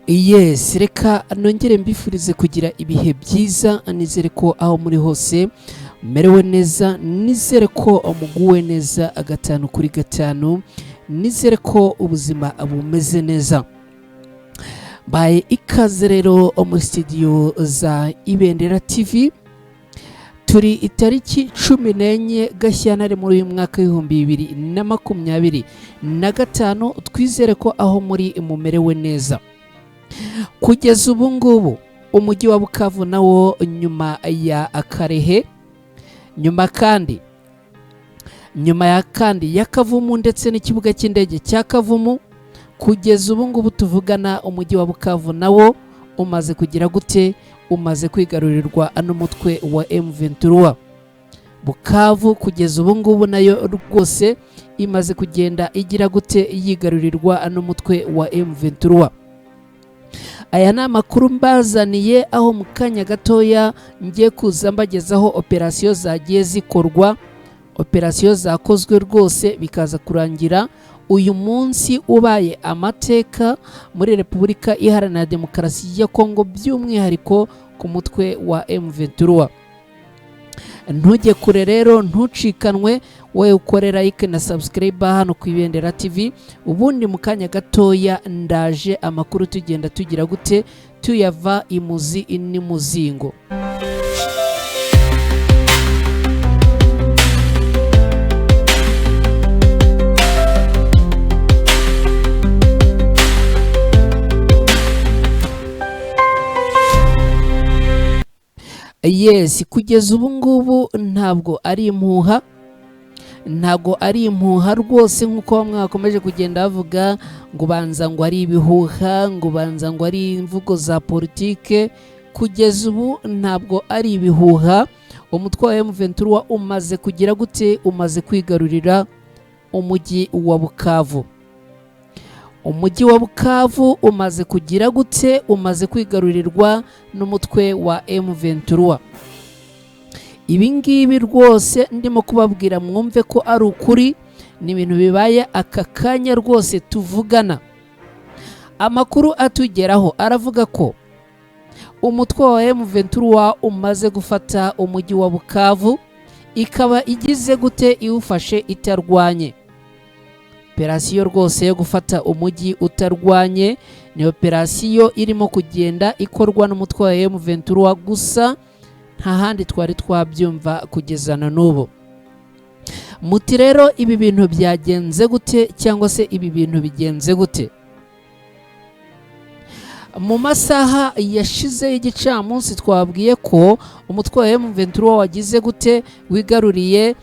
Yes, reka nongere mbifurize kugira ibihe byiza. Nizere ko aho muri hose merewe neza, nizere ko muguwe neza gatanu kuri gatanu, nizere ko ubuzima bumeze neza. Baye ikaze rero muri studio za Ibendera TV. Turi itariki 14 Gashyantare muri uyu mwaka w'2025. Twizere ko aho muri mumerewe neza. Kugeza ubu ngubu umujyi wa Bukavu nawo nyuma ya Karehe, nyuma ya Kavumu ndetse n'ikibuga cy'indege cya Kavumu, kugeza ubu ngubu tuvugana umujyi wa Bukavu nawo umaze kugira gute, umaze kwigarurirwa n'umutwe wa M23. Bukavu kugeza ubu ngubu nayo rwose imaze kugenda igira gute, yigarurirwa n'umutwe wa M23. Aya ni amakuru mbazaniye, aho mu kanya gatoya ngiye kuza mbagezaho operasiyo zagiye zikorwa, operasiyo zakozwe rwose bikaza kurangira uyu munsi ubaye amateka muri Repubulika Iharanira Demokarasi ya Kongo, by'umwihariko ku mutwe wa M23. Ntujye kure rero, ntucikanwe, wowe ukorera like na subscribe hano ku Ibendera TV. Ubundi mu kanya gatoya ndaje amakuru tugenda tugira gute, tuyava imuzi n'imuzingo. Yes, kugeza ubu ngubu ntabwo ari impuha rwose, nk'uko mwakomeje kugenda bavuga ngo banza ngo ari ibihuha, ngo banza ngo ari imvugo za politike. Kugeza ubu ntabwo ari ibihuha. Umutwe wa M23 umaze kugira gute, umaze kwigarurira umujyi wa Bukavu. Umujyi wa Bukavu umaze kugira gute, umaze kwigarurirwa n'umutwe wa M23. Ibi ngibi rwose ndimo kubabwira mwumve ko ari ukuri, ni ibintu bibaye aka kanya rwose tuvugana. Amakuru atugeraho aravuga ko umutwe wa M23 umaze gufata umujyi wa Bukavu, ikaba igize gute, iwufashe itarwanye. Operasiyo rwose yo gufata umujyi utarwanye ni operasiyo irimo kugenda ikorwa n'umutwe wa M23 gusa, nta handi twari twabyumva kugeza na n'ubu. Muti rero ibi bintu byagenze gute, cyangwa se ibi bintu bigenze gute? Mu masaha yashize y'igicamunsi twabwiye ko umutwe wa M23 wagize gute, wigaruriye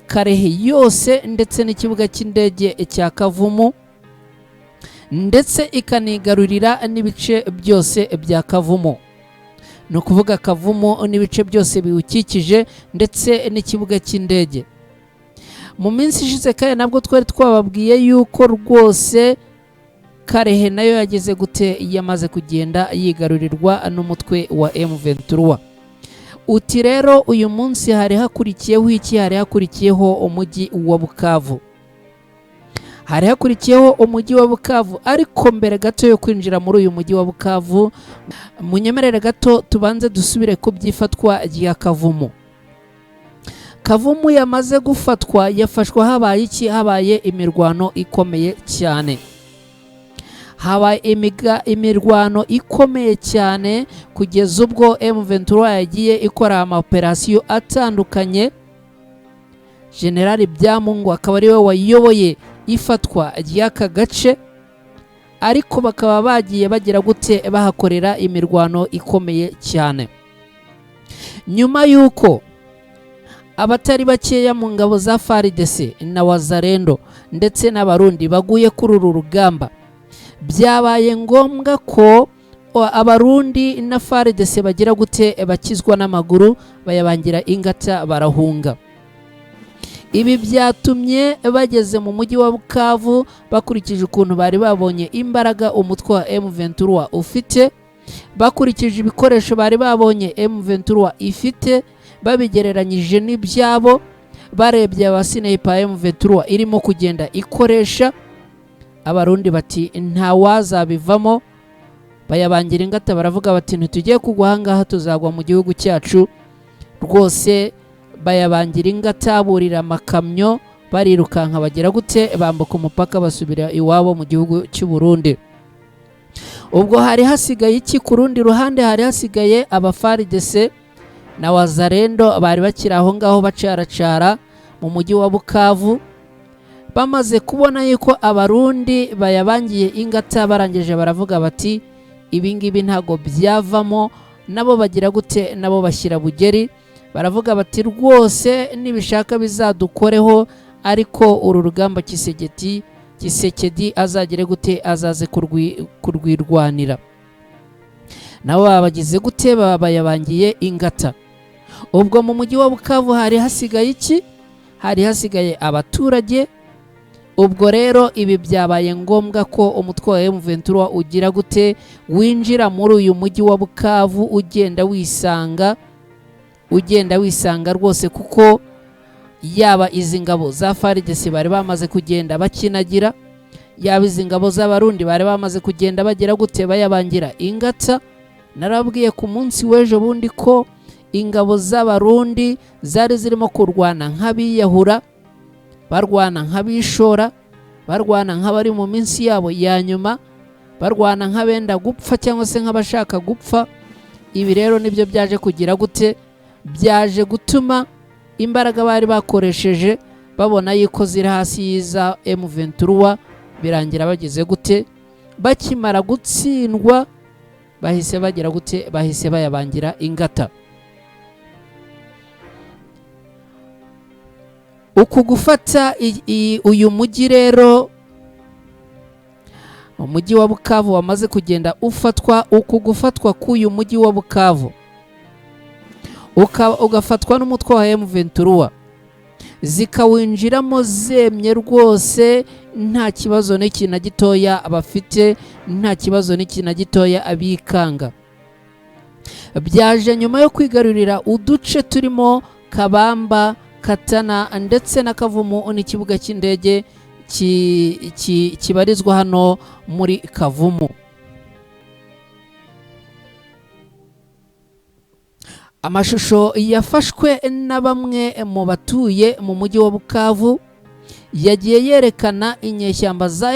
Karehe yose ndetse n'ikibuga cy'indege cya Kavumu, ndetse ikanigarurira n'ibice byose bya Kavumu. No kuvuga Kavumu n'ibice byose biwukikije ndetse n'ikibuga cy'indege. Mu minsi ishize kandi nabwo twari twababwiye yuko rwose Karehe nayo yageze gute, yamaze kugenda yigarurirwa n'umutwe wa M23. Uti rero uyu munsi hari hakurikiyeho iki? Hari hakurikiyeho umujyi wa Bukavu. Hari hakurikiyeho umujyi wa Bukavu, ariko mbere gato yo kwinjira muri uyu mujyi wa Bukavu, munyemerere gato tubanze dusubire ku byifatwa rya Kavumu. Kavumu yamaze gufatwa, yafashwa habaye iki? Habaye imirwano ikomeye cyane. Habaye imirwano ikomeye cyane kugeza ubwo M23 yagiye ikora amaoperasiyo atandukanye. General Byamungu akaba ari we wayoboye ifatwa ry'aka gace, ariko bakaba bagiye bagira gute, bahakorera imirwano ikomeye cyane. Nyuma y'uko abatari bakeya mu ngabo za FARDC na Wazalendo ndetse n'abarundi baguye kuri uru rugamba, byabaye ngombwa ko abarundi na FARDC bagira gute, bakizwa n'amaguru, bayabangira ingata, barahunga. Ibi byatumye bageze mu mujyi wa Bukavu, bakurikije ukuntu bari babonye imbaraga umutwe wa M23 ufite, bakurikije ibikoresho bari babonye M23 ifite, babigereranyije n'ibyabo, barebye abasinepa M23 irimo kugenda ikoresha, abarundi bati nta wazabivamo, bayabangira ingata, baravuga bati ntitugiye kugwa ahangaha, tuzagwa mu gihugu cyacu. Rwose bayabangira ingata, burira amakamyo, barirukanka bagera gute, bambuka umupaka basubira iwabo mu gihugu cy'u Burundi. Ubwo hari hasigaye iki? Ku rundi ruhande hari hasigaye abafaridese na wazarendo, bari bakiri aho ngaho bacaracara mu mujyi wa Bukavu. Bamaze kubona yuko abarundi bayabangiye ingata, barangije baravuga bati ibi ngibi ntago byavamo, nabo bagira gute, nabo bashyira bugeri, baravuga bati rwose nibishaka bizadukoreho, ariko uru rugamba Kisekedi azagire gute, azaze kurwirwanira. Nabo babagize gute, bayabangiye ingata. Ubwo mu mujyi wa Bukavu hari hasigaye iki? Hari hasigaye abaturage. Ubwo rero ibi byabaye ngombwa ko umutwe wa M23 ugira gute, winjira muri uyu mujyi wa Bukavu, ugenda wisanga rwose, kuko yaba izi ngabo za FARDC bari bamaze kugenda bakinagira, yaba izi ngabo z'abarundi bari bamaze kugenda bagira gute, bayabangira ingata. Narabwiye ku munsi w'ejo bundi ko ingabo z'abarundi zari zirimo kurwana nk'abiyahura, barwana nk'abishora, barwana nk'abari mu minsi yabo ya nyuma, barwana nk'abenda gupfa cyangwa se nk'abashaka gupfa. Ibi rero nibyo byaje kugira gute, byaje gutuma imbaraga bari bakoresheje babona yuko ziri hasi y'iza M23, birangira bageze gute, bakimara gutsindwa bahise bagira gute, bahise bayabangira ingata. Uku gufata uyu mujyi rero, umujyi wa Bukavu wamaze kugenda ufatwa, uku gufatwa k'uyu mujyi wa Bukavu ugafatwa n'umutwe wa M23, zikawinjiramo zemye rwose, nta kibazo n'iki na gitoya bafite, nta kibazo n'iki na gitoya abikanga. Byaje nyuma yo kwigarurira uduce turimo Kabamba, Katana ndetse na Kavumu n'ikibuga cy'indege kibarizwa hano muri Kavumu. Amashusho yafashwe na bamwe mu batuye mu mujyi wa Bukavu yagiye yerekana inyeshyamba za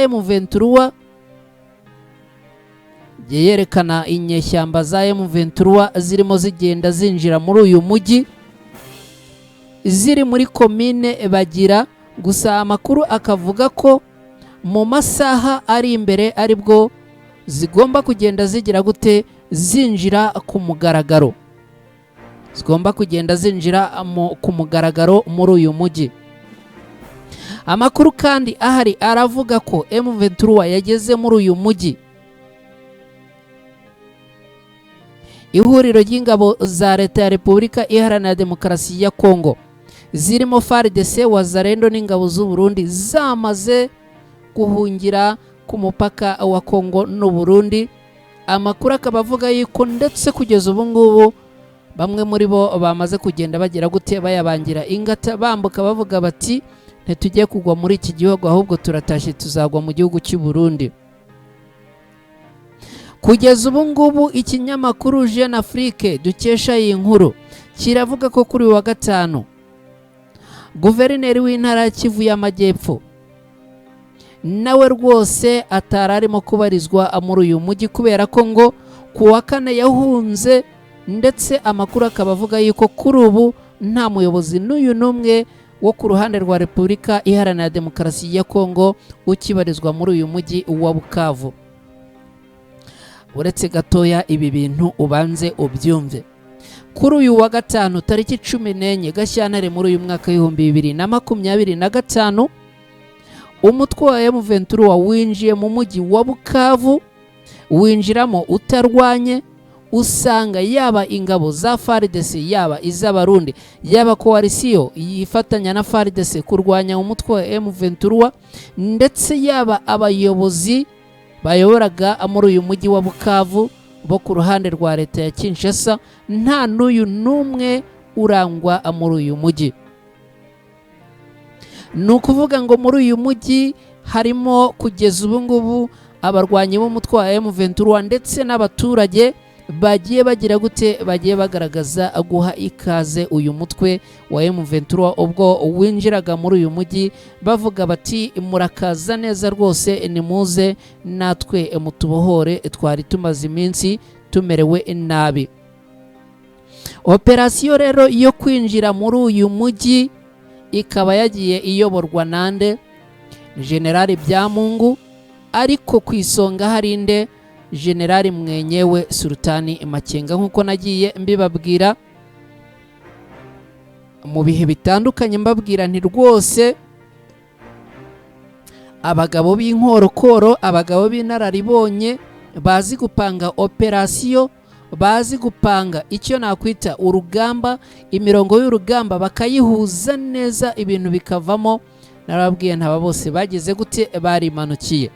M23, zirimo zigenda zinjira muri uyu mujyi, ziri muri komine Bagira. Gusa amakuru akavuga ko mu masaha ari imbere aribwo zigomba kugenda zigira gute, zinjira ku mugaragaro, ku mugaragaro muri uyu mujyi. Amakuru kandi ahari aravuga ko M23 yageze muri uyu mujyi. Ihuriro ry'ingabo za leta ya Repubulika Iharanira Demokarasi ya Kongo zirimo FARDC, wazarendo n'ingabo z'u Burundi zamaze guhungira ku mupaka wa Kongo n'u Burundi. Amakuru akaba avuga yuko ndetse kugeza ubu ngubu bamwe muri bo bamaze kugenda bagira gute, bayabangira ingata, bambuka bavuga bati ntitugiye kugwa muri iki gihugu, ahubwo turatashye tuzagwa mu gihugu cy'u Burundi. Kugeza ubu ngubu ikinyamakuru Jeune Afrique dukesha iyi nkuru kiravuga ko kuri wa gatanu guverineri w'intara ya Kivu y'Amajyepfo nawe rwose atararimo kubarizwa muri uyu mujyi, kubera ko ngo ku wa kane yahunze, ndetse amakuru akaba avuga yuko kuri ubu nta muyobozi n'uyu n'umwe wo ku ruhande rwa Repubulika Iharanira Demokarasi ya Kongo ukibarizwa muri uyu mujyi wa Bukavu. Uretse gatoya ibi bintu ubanze ubyumve. Kuri uyu wa gatanu tariki 14 Gashyantare muri uyu mwaka w'2025, umutwe wa M23 winjiye mu mujyi wa Bukavu, winjiramo utarwanye, usanga yaba ingabo za FARDC, yaba iz'abarundi, yaba koalisiyo yifatanya na FARDC kurwanya umutwe wa M23, ndetse yaba abayobozi bayoboraga muri uyu mujyi wa Bukavu bo ku ruhande rwa leta ya Kinshasa, nta n'uyu n'umwe urangwa muri uyu mujyi. Ni ukuvuga ngo muri uyu mujyi harimo kugeza ubu ngubu abarwanyi b'umutwe wa M23 ndetse n'abaturage bagiye bagira gute, bagiye bagaragaza guha ikaze uyu mutwe wa M23 ubwo winjiraga muri uyu mujyi, bavuga bati murakaza neza rwose, nimuze natwe mutubohore, twari tumaze iminsi tumerewe nabi. Operasiyo rero yo kwinjira muri uyu mujyi ikaba yagiye iyoborwa nande, General Byamungu, ariko ku isonga hari inde, General Mwenyewe Sultani Makenga. Nkuko nagiye mbibabwira mu bihe bitandukanye, mbabwira nti rwose abagabo b'inkorokoro, abagabo b'inararibonye, bazi gupanga operasiyo, bazi gupanga icyo nakwita urugamba, imirongo y'urugamba bakayihuza neza, ibintu bikavamo. Narababwiye ntaba bose bageze gute, barimanukiye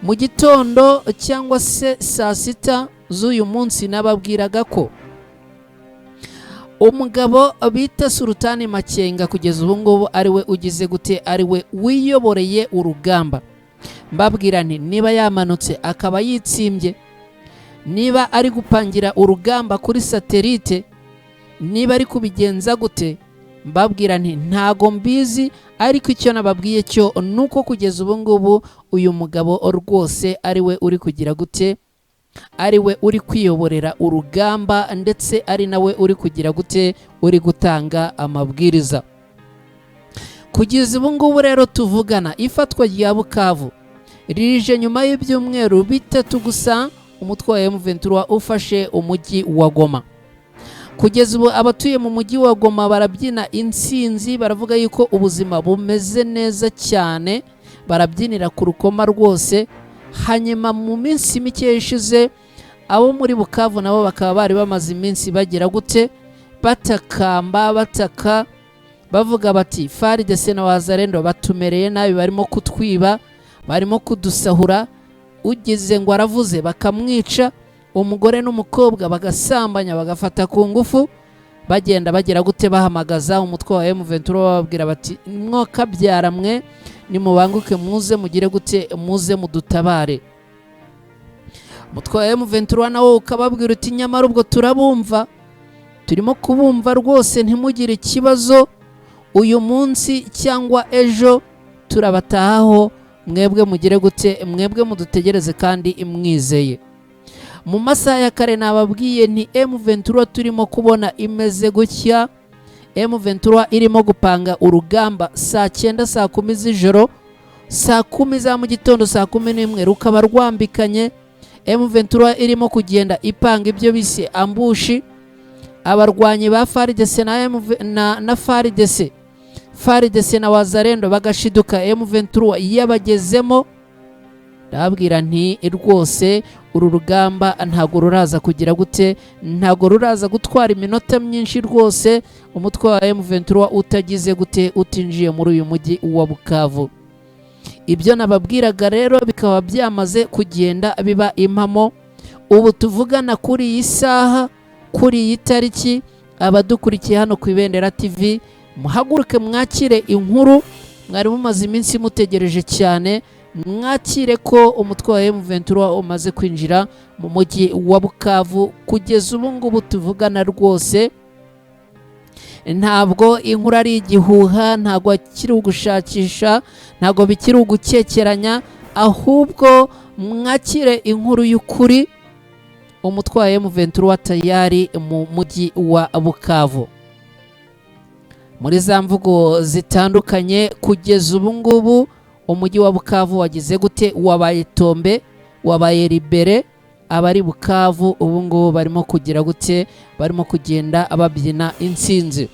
mu gitondo cyangwa se saa sita z'uyu munsi. Nababwiraga ko umugabo bita Sultani Makenga kugeza ubu ngubu ariwe ugize gute, ariwe wiyoboreye urugamba. Mbabwira nti niba yamanutse akaba yitsimbye, niba ari gupangira urugamba kuri satelite, niba ari kubigenza gute, mbabwira nti ntago mbizi, ariko icyo nababwiye cyo nuko kugeza ubu ngubu uyu mugabo rwose ariwe uri kugira gute, ariwe uri kwiyoborera urugamba, ndetse ari nawe uri kugira gute, uri gutanga amabwiriza. Kugeza ubu ngubu rero tuvugana, ifatwa rya Bukavu rije nyuma y'ibyumweru bitatu gusa umutwe wa M23 ufashe umujyi wa Goma. Kugeza ubu abatuye mu mujyi wa Goma barabyina intsinzi, baravuga yuko ubuzima bumeze neza cyane, barabyinira ku rukoma rwose. Hanyuma mu minsi mike ishize, abo muri Bukavu nabo bakaba bari bamaze iminsi bagira gute, batakamba, bataka, bavuga bati FARDC na Wazalendo batumereye nabi, barimo kutwiba, barimo kudusahura, ugeze ngo aravuze bakamwica, umugore n'umukobwa bagasambanya, bagafata ku ngufu, bagenda bagira gute, bahamagaza umutwe wa M23 bababwira bati mwokabyara mwe, nimubanguke muze mugire gute, muze mudutabare. Umutwe wa M23 nawo ukababwira uti nyamara ubwo turabumva, turimo kubumva rwose, ntimugire ikibazo, uyu munsi cyangwa ejo turabatahaho, mwebwe mugire gute, mwebwe mudutegereze kandi imwizeye. Mu masaha ya kare nababwiye nti M23 turimo kubona imeze gutya, M23 irimo gupanga urugamba saa 9 saa 10 z'ijoro, saa 10 za mu gitondo, saa 11 rukaba rwambikanye. M23 irimo kugenda ipanga ibyo bise ambushi, abarwanyi ba FARDC na FARDC na Wazalendo bagashiduka, M23 yabagezemo. Ndababwira nti rwose uru rugamba ntago ruraza kugira gute, ntago ruraza gutwara iminota myinshi rwose, umutwe wa M23 utagize gute, utinjiye muri uyu mujyi wa Bukavu. Ibyo nababwiraga rero bikaba byamaze kugenda biba impamo. Ubu tuvugana kuri iyi saha, kuri iyi tariki, abadukurikiye hano ku Ibendera TV, muhaguruke mwakire inkuru mwari mumaze iminsi mutegereje cyane, mwakire ko umutwe wa M23 umaze kwinjira mu mujyi wa Bukavu. Kugeza ubu ngubu tuvugana rwose, ntabwo inkuru ari igihuha, ntabwo akiri ugushakisha, ntabwo bikiri ugukekeranya, ahubwo mwakire inkuru y'ukuri. Umutwe wa M23 tayari mu mujyi wa Bukavu. Muri za mvugo zitandukanye, kugeza ubu ngubu umujyi wa Bukavu wagize gute, wabaye tombe, wabaye libere. Abari Bukavu ubu ngubu barimo kugira gute, barimo kugenda ababyina intsinzi.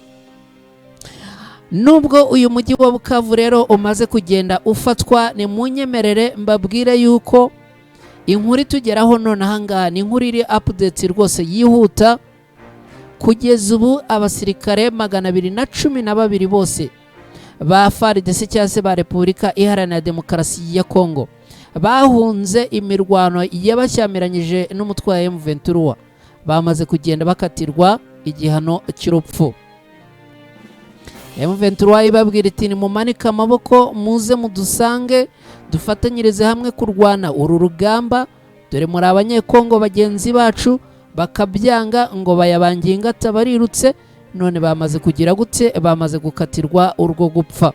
Nubwo uyu mujyi wa Bukavu rero umaze kugenda ufatwa, ni munyemerere mbabwire yuko inkuru tugeraho none ahangaha ni inkuru iri update rwose yihuta. Kugeza ubu abasirikare 212 bose ba FARDC cyangwa se ba Repubulika Iharanira Demokarasi ya Kongo bahunze imirwano yabashyamiranyije n'umutwe wa M23 bamaze kugenda bakatirwa igihano cy'urupfu. M23 ibabwira iti nimumanike amaboko muze mudusange dufatanyirize hamwe kurwana uru rugamba, dore muri abanyekongo bagenzi bacu bakabyanga ngo bayabangiye ingata barirutse, none bamaze kugira gute, bamaze gukatirwa urwo gupfa.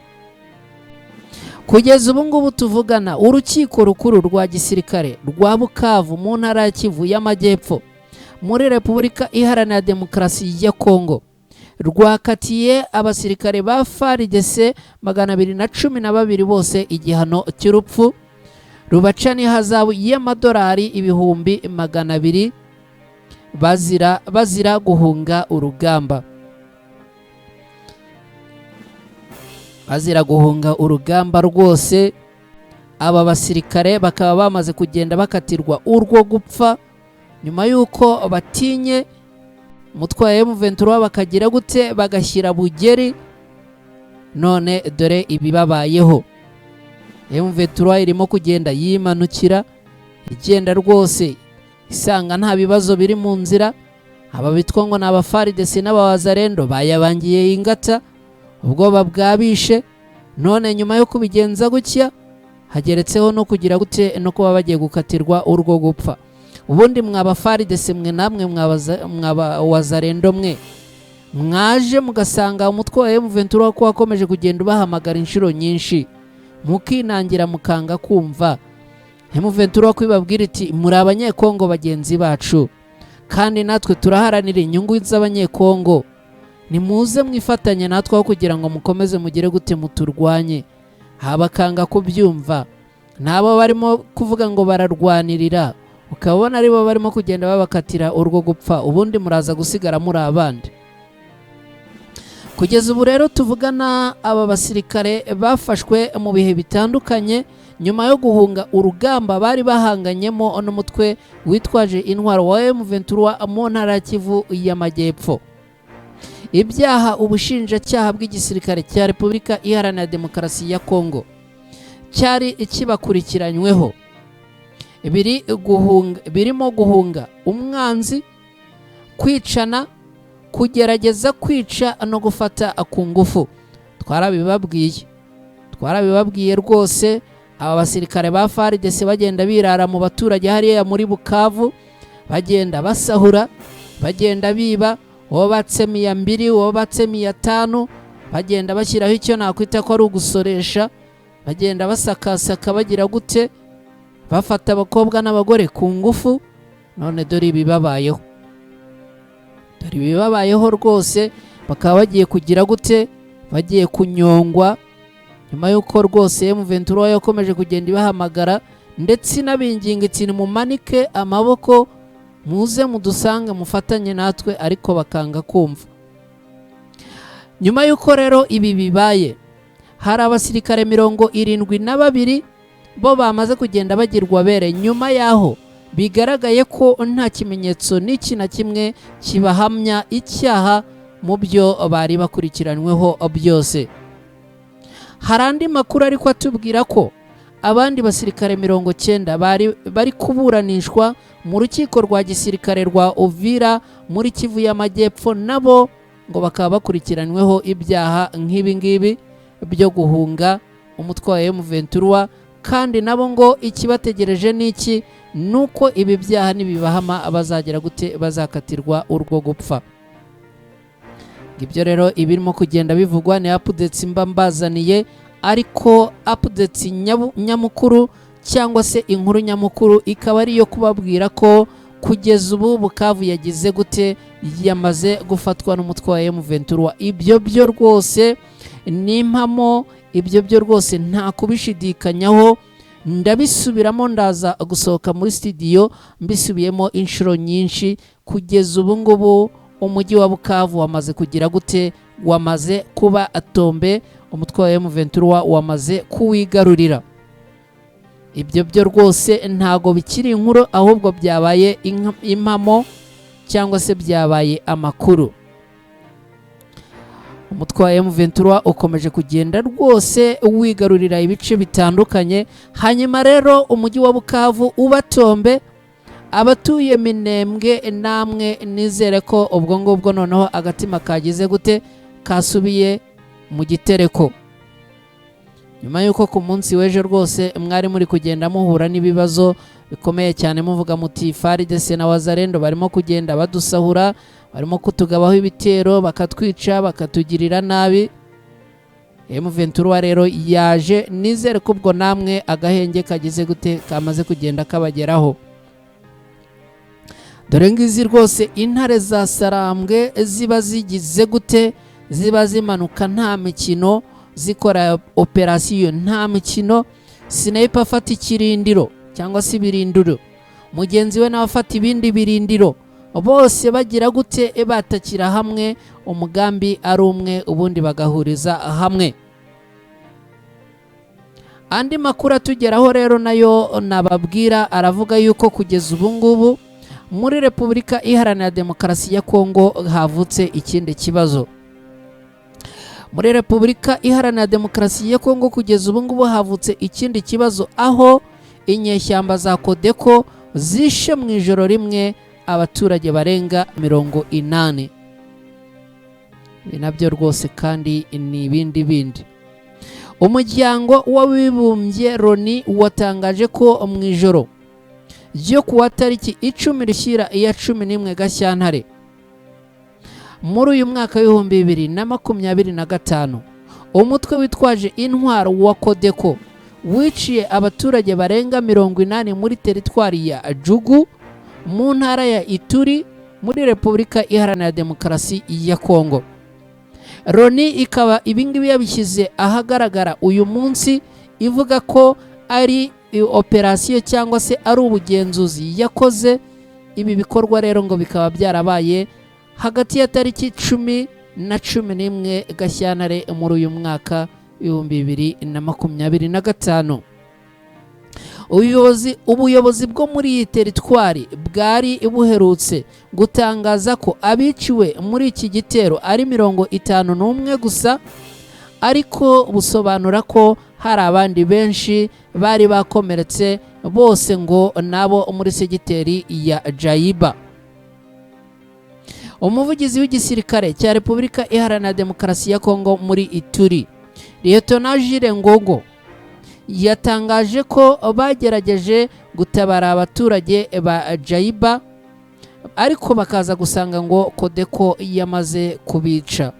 Kugeza ubu ngubu tuvugana, urukiko rukuru rwa gisirikare rwa Bukavu mu ntara ya Kivu y'Amajyepfo muri Repubulika Iharanira Demokarasi ya Kongo rwakatiye abasirikare ba FARDC 212 bose igihano cy'urupfu, rubaca n'ihazabu y'amadolari ibihumbi 200 bazira guhunga urugamba. Bazira guhunga urugamba rwose. Aba basirikare bakaba bamaze kugenda bakatirwa urwo gupfa nyuma yuko batinye umutwe wa M23 bakagira gute, bagashyira bugeri. None dore ibibabayeho, M23 irimo kugenda yimanukira, igenda rwose isanga nta bibazo biri mu nzira. Aba bitwa ngo n'aba FARDC n'abawazarendo bayabangiye ingata, ubwoba bwabishe. None nyuma yo kubigenza gutya, hageretseho no kugira gute no kuba bagiye gukatirwa urwo gupfa. Ubundi mwaba FARDC mwe namwe mwaba wazarendo mwe mwaje mugasanga umutwe wa M23 ko wakomeje kugenda ubahamagara inshuro nyinshi, mukinangira mukanga kumva. M23 kwibabwira iti muri abanyekongo bagenzi bacu, kandi natwe turaharanira inyungu z'abanyekongo, nimuze mwifatanye natwe aho kugira ngo mukomeze mugire gute muturwanye. Habakanga kubyumva, nabo barimo kuvuga ngo bararwanirira, ukabona aribo barimo kugenda babakatira urwo gupfa, ubundi muraza gusigara muri abandi. Kugeza ubu rero tuvugana, aba basirikare bafashwe mu bihe bitandukanye nyuma yo guhunga urugamba bari bahanganyemo n'umutwe witwaje intwaro wa M23 mu ntara ya Kivu y'Amajyepfo. Ibyaha ubushinjacyaha bw'igisirikare cya Repubulika Iharanira Demokarasi ya Kongo cyari kibakurikiranyweho birimo guhunga umwanzi, kwicana, kugerageza kwica no gufata ku ngufu. Twarabibabwiye rwose. Aba basirikare ba FARDC bagenda birara mu baturage hariya muri Bukavu, bagenda basahura, bagenda biba, uwo batsemiya 2, uwo batsemiya 5, bagenda bashyiraho icyo nakwita ko ari ugusoresha, bagenda basakasaka bagira gute, bafata abakobwa n'abagore ku ngufu. None dore ibibabayeho, rwose, bakaba bagiye kugira gute, bagiye kunyongwa nyuma yuko rwose M23 yakomeje kugenda ibahamagara ndetse n'abinginga iti mumanike amaboko muze mudusange mufatanye natwe, ariko bakanga kumva. Nyuma yuko rero ibi bibaye, hari abasirikare 72 bo bamaze kugenda bagirwa bere nyuma yaho bigaragaye ko nta kimenyetso n'iki na kimwe kibahamya icyaha mu byo bari bakurikiranyweho byose. Hari andi makuru ariko atubwira ko abandi basirikare 90 bari kuburanishwa mu rukiko rwa gisirikare rwa Uvira muri Kivu y'Amajyepfo, nabo ngo bakaba bakurikiranyweho ibyaha nk'ibi ngibi byo guhunga umutwe wa M23, kandi nabo ngo ikibategereje n'iki nuko ibi byaha nibibahama bazagera gute, bazakatirwa urwo gupfa. Ibyo rero ibirimo kugenda bivugwa ni updates mbazaniye, ariko updates nyamukuru cyangwa se inkuru nyamukuru ikaba ari yo kubabwira ko kugeza ubu Bukavu yagize gute, yamaze gufatwa n'umutwe wa M23. Ibyo byo rwose ni impamo, ibyo byo rwose nta kubishidikanyaho. Ndabisubiramo, ndaza gusohoka muri studio mbisubiyemo inshuro nyinshi. Kugeza ubu ngubu umujyi wa Bukavu wamaze kugira gute, wamaze kuba atombe, umutwe wa M23 wamaze kuwigarurira. Ibyo byo rwose ntago bikiri inkuru, ahubwo byabaye impamo cyangwa se byabaye amakuru. Umutwe wa M23 ukomeje kugenda rwose wigarurira ibice bitandukanye. Hanyuma rero umujyi wa Bukavu ubatombe, abatuye Minembwe namwe nizere ko ubwo ngubwo noneho agatima kagize gute, kasubiye mu gitereko. nyuma y'uko ku munsi w'ejo rwose mwari muri kugenda muhura n'ibibazo bikomeye cyane muvuga muti FARDC na Wazalendo barimo kugenda badusahura, barimo kutugabaho ibitero, bakatwica, bakatugirira nabi. M23 rero yaje, nizere ko ubwo namwe agahenge kagize gute kamaze kugenda kabageraho. Dore ngizi rwose intare za Sarambwe ziba zigize gute, ziba zimanuka nta mikino, zikora operasiyo nta mikino. Sniper afata ikirindiro cyangwa se ibirindiro, mugenzi we n'abafata ibindi birindiro, bose bagira gute batakira hamwe, umugambi ari umwe, ubundi bagahuriza hamwe. Andi makuru atugeraho rero nayo nababwira aravuga yuko kugeza ubu ngubu muri Repubulika Iharanira Demokarasi ya Kongo havutse ikindi kibazo. Muri Repubulika Iharanira Demokarasi ya Kongo kugeza ubu ngubu havutse ikindi kibazo, aho inyeshyamba za Kodeko zishe mu ijoro rimwe abaturage barenga 80. Ibi nabyo rwose kandi ni ibindi. Umuryango w'abibumbye Loni watangaje ko mu ijoro ryo kuwa tariki 10 rishyira iya 11 Gashyantare muri uyu mwaka w'ibihumbi 2025, umutwe witwaje intwaro wa Kodeko wiciye abaturage barenga 80 muri teritwari ya Jugu mu ntara ya Ituri muri Repubulika Iharanira Demokarasi ya Kongo. Loni ikaba ibingibi yabishyize ahagaragara uyu munsi, ivuga ko ari operasiyo cyangwa se ari ubugenzuzi yakoze. Ibi bikorwa rero ngo bikaba byarabaye hagati ya tariki 10 na 11 Gashyantare muri uyu mwaka 2025. Ubuyobozi bwo muri iyi teritwari bwari buherutse gutangaza ko abiciwe muri iki gitero ari 51 gusa, ariko busobanura ko hari abandi benshi bari bakomeretse, bose ngo nabo muri segiteri ya Jayiba. Umuvugizi w'igisirikare cya Repubulika Iharanira Demokarasi ya Kongo muri Ituri, Lieutenant Jules Ngogo, yatangaje ko bagerageje gutabara abaturage ba Jayiba, ariko bakaza gusanga ngo Kodeko yamaze kubica.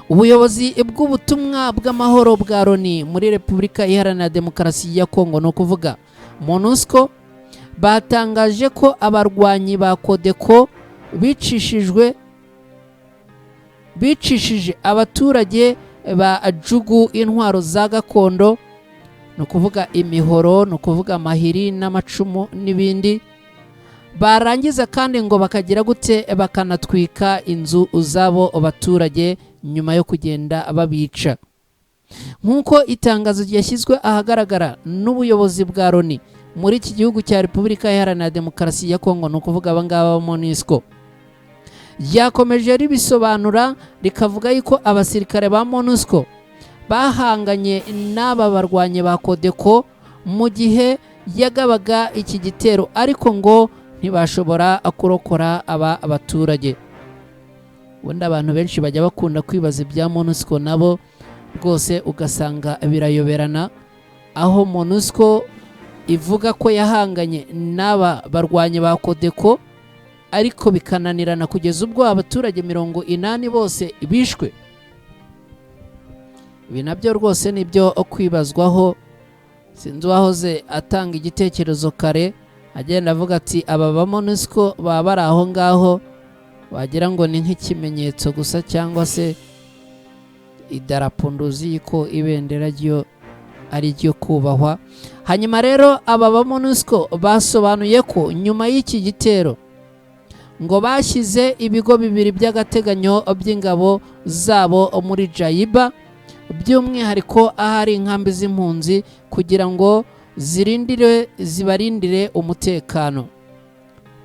Ubuyobozi bw'ubutumwa bw'amahoro bwa Loni muri Repubulika Iharanira Demokarasi ya Kongo, no kuvuga MONUSCO, batangaje ko abarwanyi ba Kodeko bicishije abaturage ba Jugu intwaro za gakondo, no kuvuga imihoro, no kuvuga amahiri n'amacumu n'ibindi. Barangiza kandi ngo bakagira gute bakanatwika inzu zabo abaturage nyuma yo kugenda babica. Nk'uko itangazo ryashyizwe ahagaragara n'ubuyobozi bwa Loni muri iki gihugu cya Repubulika Iharanira Demokarasi ya Kongo, no kuvuga abangaba MONUSCO, ryakomeje ribisobanura rikavuga yuko abasirikare ba MONUSCO bahanganye n'aba barwanye ba Kodeko mu gihe yagabaga iki gitero, ariko ngo ntibashobora kurokora aba abaturage. Wenda abantu benshi bajya bakunda kwibaza ibya MONUSCO, nabo rwose ugasanga birayoberana, aho MONUSCO ivuga ko yahanganye n'aba barwanye ba Kodeko, ariko bikananirana kugeza ubwo abaturage 80 bose bishwe. Ibi nabyo rwose nibyo kwibazwaho. Sinzi uwahoze atanga igitekerezo kare agenda avuga ati aba ba MONUSCO baba bari aho ngaho wagira ngo ni nk'ikimenyetso gusa, cyangwa se idarapo nduzi ko ibendera ryo ari ryo kubahwa. Hanyuma rero aba ba MONUSCO basobanuye ko nyuma y'iki gitero ngo bashyize ibigo 2 by'agateganyo by'ingabo zabo muri Jayiba, by'umwihariko ahari inkambi z'impunzi, kugira ngo zibarindire umutekano.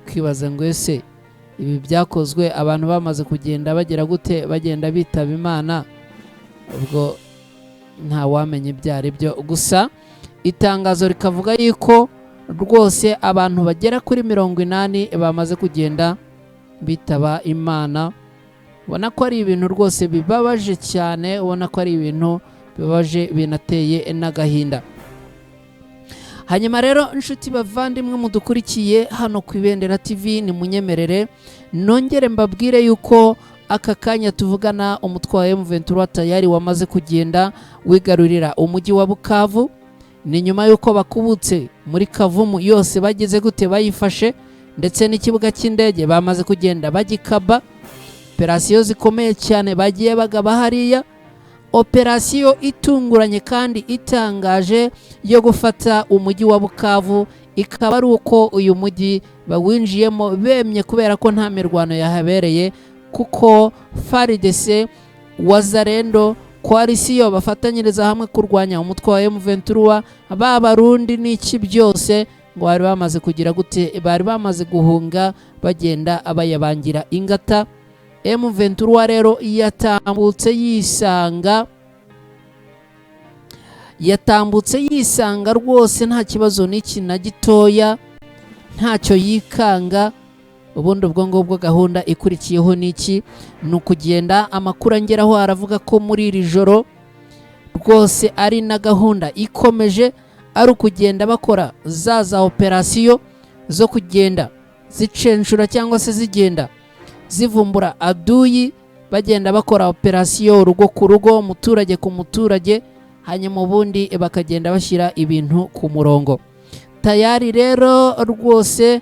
Kwibaza ngo ese ibi byakozwe abantu bamaze kugenda bagira gute, bagenda bitaba Imana, ubwo nta wamenye byari byo. Gusa itangazo rikavuga yuko rwose abantu bagera kuri 80 bamaze kugenda bitaba Imana. Ubona ko ari ibintu rwose bibabaje cyane, ubona ko ari ibintu bibabaje binateye n'agahinda. Hanyuma rero inshuti bavandimwe mudukurikiye hano ku Ibendera TV, ni munyemerere nongere mbabwire yuko aka kanya tuvugana umutwe wa M23 tayari wamaze kugenda wigarurira umujyi wa Bukavu. Ni nyuma yuko bakubutse muri Kavumu yose bageze gute bayifashe, ndetse n'ikibuga cy'indege bamaze kugenda bagikaba. Operasiyo zikomeye cyane bagiye bagaba hariya, operasiyo itunguranye kandi itangaje yo gufata umujyi wa Bukavu. Ikaba ari uko uyu mujyi bawinjiyemo bemye kubera ko nta mirwano yahabereye, kuko FARDC, Wazalendo, Coalition bafatanyiriza hamwe kurwanya umutwe wa M23 b'Abarundi n'iki byose ngo bari bamaze kugira gute, bari bamaze guhunga bagenda abayabangira ingata. M23 rero yatambutse yisanga rwose nta kibazo n'iki na gitoya, ntacyo yikanga. Ubundi ubwo ngubwo gahunda ikurikiyeho n'iki, ni ukugenda amakuru angeraho aravuga ko muri iri joro rwose ari na gahunda ikomeje, ari ukugenda bakora za operasiyo zo kugenda zicenshura cyangwa se zigenda zivumbura aduyi, bagenda bakora operasiyo urugo ku rugo, umuturage ku muturage, hanyuma ubundi bakagenda bashyira ibintu ku murongo. Tayari rero rwose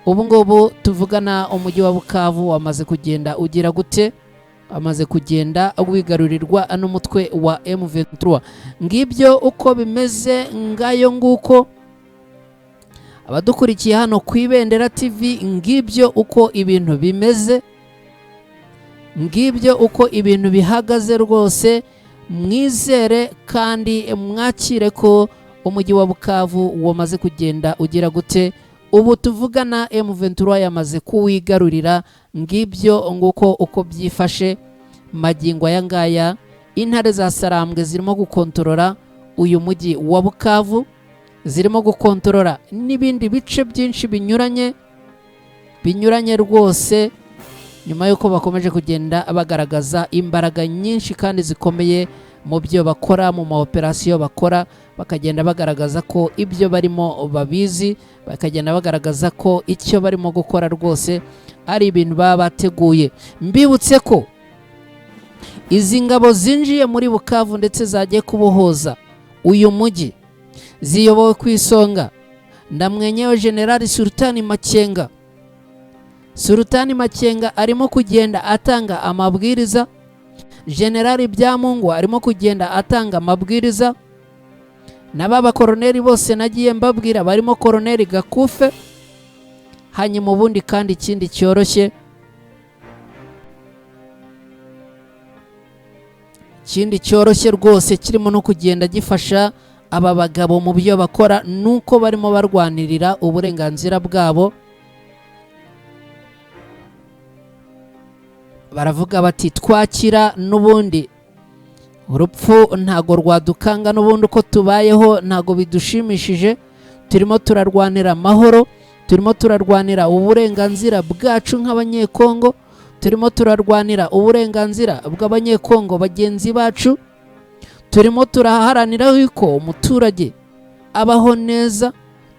ubu ngubu tuvugana umujyi wa Bukavu wamaze kugenda ugira gute, amaze kugenda wigarurirwa n'umutwe wa M23. Ngibyo uko bimeze, ngayo nguko abadukurikiye hano ku Ibendera TV, ngibyo uko ibintu bimeze, ngibyo uko ibintu bihagaze rwose. Mwizere kandi mwakire ko umujyi wa Bukavu wamaze kugenda ugira gute. Ubu tuvugana M23 yamaze kuwigarurira. Ngibyo nguko uko byifashe magingo aya ngaya. Intare za Sarambwe zirimo gukontorora uyu mujyi wa Bukavu, zirimo gukontorora n'ibindi bice byinshi binyuranye rwose, nyuma yuko bakomeje kugenda bagaragaza imbaraga nyinshi kandi zikomeye mu byo bakora, mu maoperasiyo bakora, bakagenda bagaragaza ko ibyo barimo babizi, bakagenda bagaragaza ko icyo barimo gukora rwose ari ibintu baba bateguye. Mbibutse ko izi ngabo zinjiye muri Bukavu ndetse zagiye kubohoza uyu mujyi ziyobowe ku isonga ndamwenyewe General Sultani Makenga. Sultani Makenga arimo kugenda atanga amabwiriza, General Byamungu arimo kugenda atanga amabwiriza, n'aba koroneri bose nagiye mbabwira barimo Koroneri Gakufe. Hanyuma ubundi kandi ikindi cyoroshye, rwose kirimo no kugenda gifasha aba bagabo mu byo bakora, nuko barimo barwanirira uburenganzira bwabo. Baravuga bati twakira n'ubundi urupfu ntago rwadukanga, n'ubundi uko tubayeho ntago bidushimishije, turimo turarwanira amahoro, turimo turarwanira uburenganzira bwacu nk'abanyekongo, turimo turarwanira uburenganzira bw'abanyekongo bagenzi bacu, turimo turaharanira yuko umuturage abaho neza,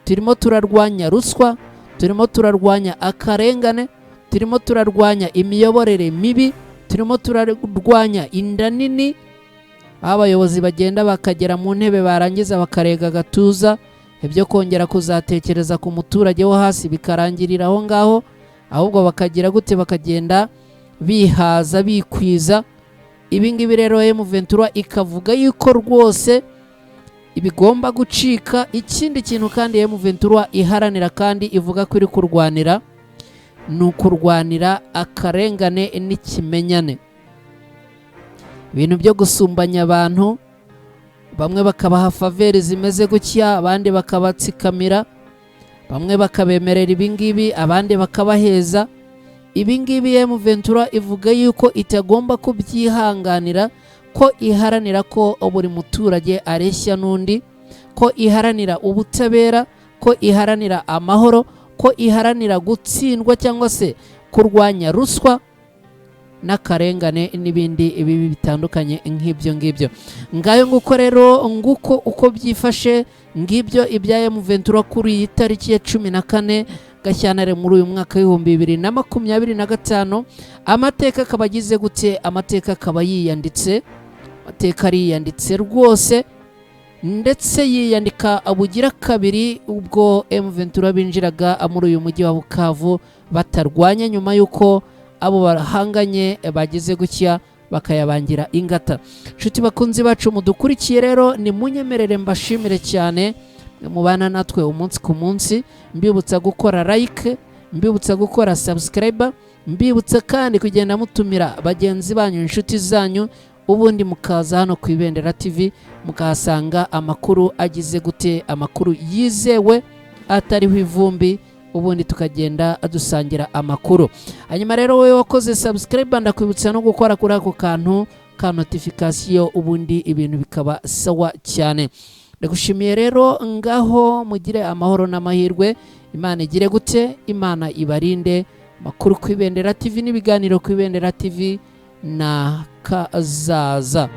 turimo turarwanya ruswa, turimo turarwanya akarengane, turimo turarwanya imiyoborere mibi, turimo turarwanya inda nini, abayobozi bagenda bakagera mu ntebe barangiza bakarega agatuza, ibyo kongera kuzatekereza ku muturage wo hasi bikarangirira aho ngaho, ahubwo bakagira gute, bakagenda bihaza bikwiza. Ibi ngibi rero M23 ikavuga yuko rwose ibigomba gucika. Ikindi kintu kandi M23 iharanira kandi ivuga ko iri kurwanira, ni ukurwanira akarengane n'ikimenyane. Ibintu byo gusumbanya abantu, bamwe bakabaha faveri zimeze gutya, abandi bakabatsikamira, bamwe bakabemerera ibingibi, abandi bakabaheza. Ibingibi M23 ivuga yuko itagomba kubyihanganira, ko iharanira ko buri muturage areshya n'undi, ko iharanira ubutabera, ko iharanira amahoro, ko iharanira gutsindwa cyangwa se kurwanya ruswa, n'akarengane n'ibindi bibi bitandukanye nk'ibyo ngibyo. Ngayo nguko rero nguko uko byifashe ngibyo ibya M23 kuri iyi tariki ya 14 Gashyantare muri uyu mwaka w'ibihumbi 2025. Amateka kabagize gute? Amateka kaba yiyanditse, amateka ariyanditse rwose, ndetse yiyandika abugira kabiri ubwo M23 binjiraga muri uyu mujyi wa Bukavu batarwanya, nyuma yuko abo barahanganye bagize gutya bakayabangira ingata. Nshuti bakunzi bacu mudukurikiye rero, ni munyemerere mbashimire cyane mubana natwe umunsi ku munsi, mbibutsa gukora like, mbibutsa gukora subscribe, mbibutsa kandi kugenda mutumira bagenzi banyu, inshuti zanyu, ubundi mukaza hano ku Ibendera TV mukahasanga amakuru agize gute, amakuru yizewe atariho ivumbi, ubundi tukagenda adusangira amakuru. Hanyuma rero wowe wakoze subscribe, ndakwibutsa no gukora kuri ako kantu ka notification, ubundi ibintu bikaba sawa cyane. Ndagushimiye rero, ngaho mugire amahoro n'amahirwe, Imana igire gute, Imana ibarinde. Makuru ku Ibendera TV n'ibiganiro ku Ibendera TV na kazaza.